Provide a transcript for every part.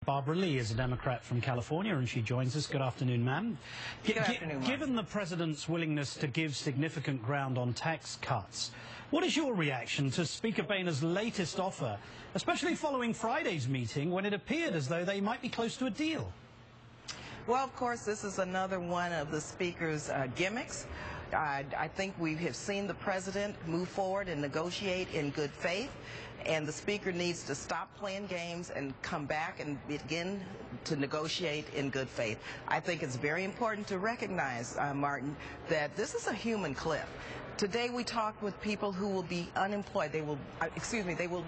Barbara Lee is a Democrat from California, and she joins us. Good afternoon, ma'am. Good afternoon, ma'am. Given the President's willingness to give significant ground on tax cuts, what is your reaction to Speaker Boehner's latest offer, especially following Friday's meeting when it appeared as though they might be close to a deal? Well, of course, this is another one of the Speaker's gimmicks. I think we have seen the President move forward and negotiate in good faith, and the Speaker needs to stop playing games and come back and begin to negotiate in good faith. I think it's very important to recognize, Martin, that this is a human cliff. Today we talked with people who will be unemployed. They will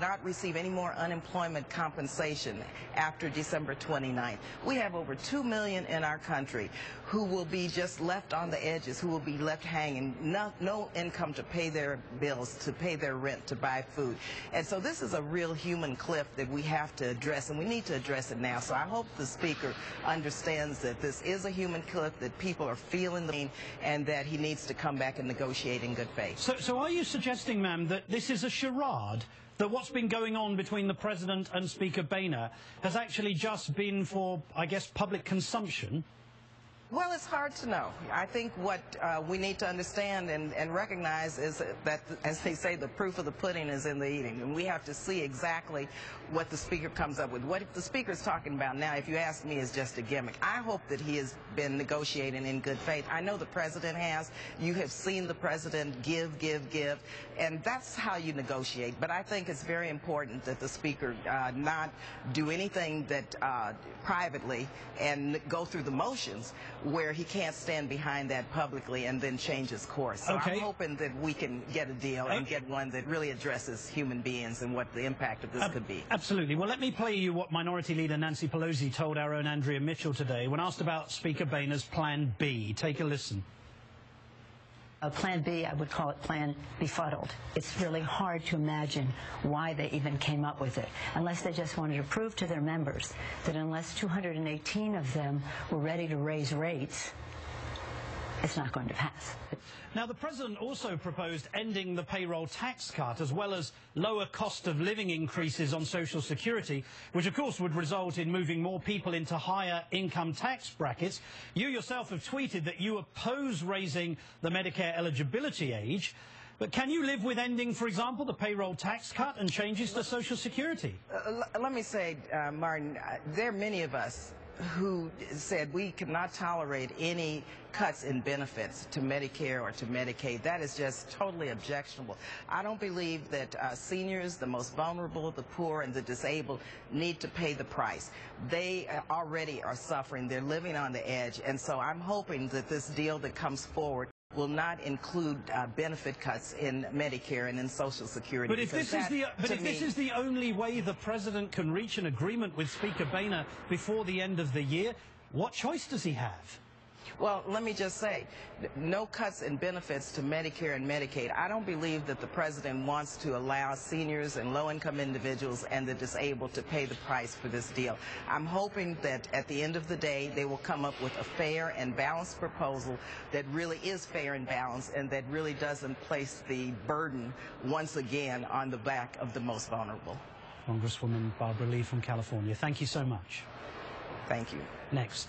not receive any more unemployment compensation after December 29th. We have over 2 million in our country who will be just left on the edges, who will be left hanging, no income to pay their bills, to pay their rent, to buy food. And so this is a real human cliff that we have to address, and we need to address it now. So I hope the Speaker understands that this is a human cliff, that people are feeling the pain, and that he needs to come back and negotiate in good faith. So are you suggesting, ma'am, that this is a charade, that what's been going on between the President and Speaker Boehner has actually just been for, I guess, public consumption? Well, it's hard to know. I think what we need to understand and recognize is that, as they say, the proof of the pudding is in the eating. And we have to see exactly what the Speaker comes up with. What the Speaker's talking about now, if you ask me, is just a gimmick. I hope that he has been negotiating in good faith. I know the President has. You have seen the President give, and that's how you negotiate. But I think it's very important that the Speaker not do anything that privately and go through the motions where he can't stand behind that publicly and then change his course. So okay. I'm hoping that we can get a deal and get one that really addresses human beings and what the impact of this could be. Absolutely. Well, let me play you what Minority Leader Nancy Pelosi told our own Andrea Mitchell today when asked about Speaker Boehner's Plan B. Take a listen. Plan B, I would call it Plan Befuddled. It's really hard to imagine why they even came up with it, unless they just wanted to prove to their members that unless 218 of them were ready to raise rates, it's not going to pass. Now, the President also proposed ending the payroll tax cut, as well as lower cost of living increases on Social Security, which, of course, would result in moving more people into higher income tax brackets. You yourself have tweeted that you oppose raising the Medicare eligibility age. But can you live with ending, for example, the payroll tax cut and changes to Social Security? Let me say, Martin, there are many of us who said we cannot tolerate any cuts in benefits to Medicare or to Medicaid. That is just totally objectionable. I don't believe that seniors, the most vulnerable, the poor, and the disabled need to pay the price. They already are suffering. They're living on the edge. And so I'm hoping that this deal that comes forward will not include benefit cuts in Medicare and in Social Security. But if this is the only way the President can reach an agreement with Speaker Boehner before the end of the year, what choice does he have? Well, let me just say, no cuts in benefits to Medicare and Medicaid. I don't believe that the President wants to allow seniors and low-income individuals and the disabled to pay the price for this deal. I'm hoping that at the end of the day, they will come up with a fair and balanced proposal that really is fair and balanced and that really doesn't place the burden once again on the back of the most vulnerable. Congresswoman Barbara Lee from California, thank you so much. Thank you. Next.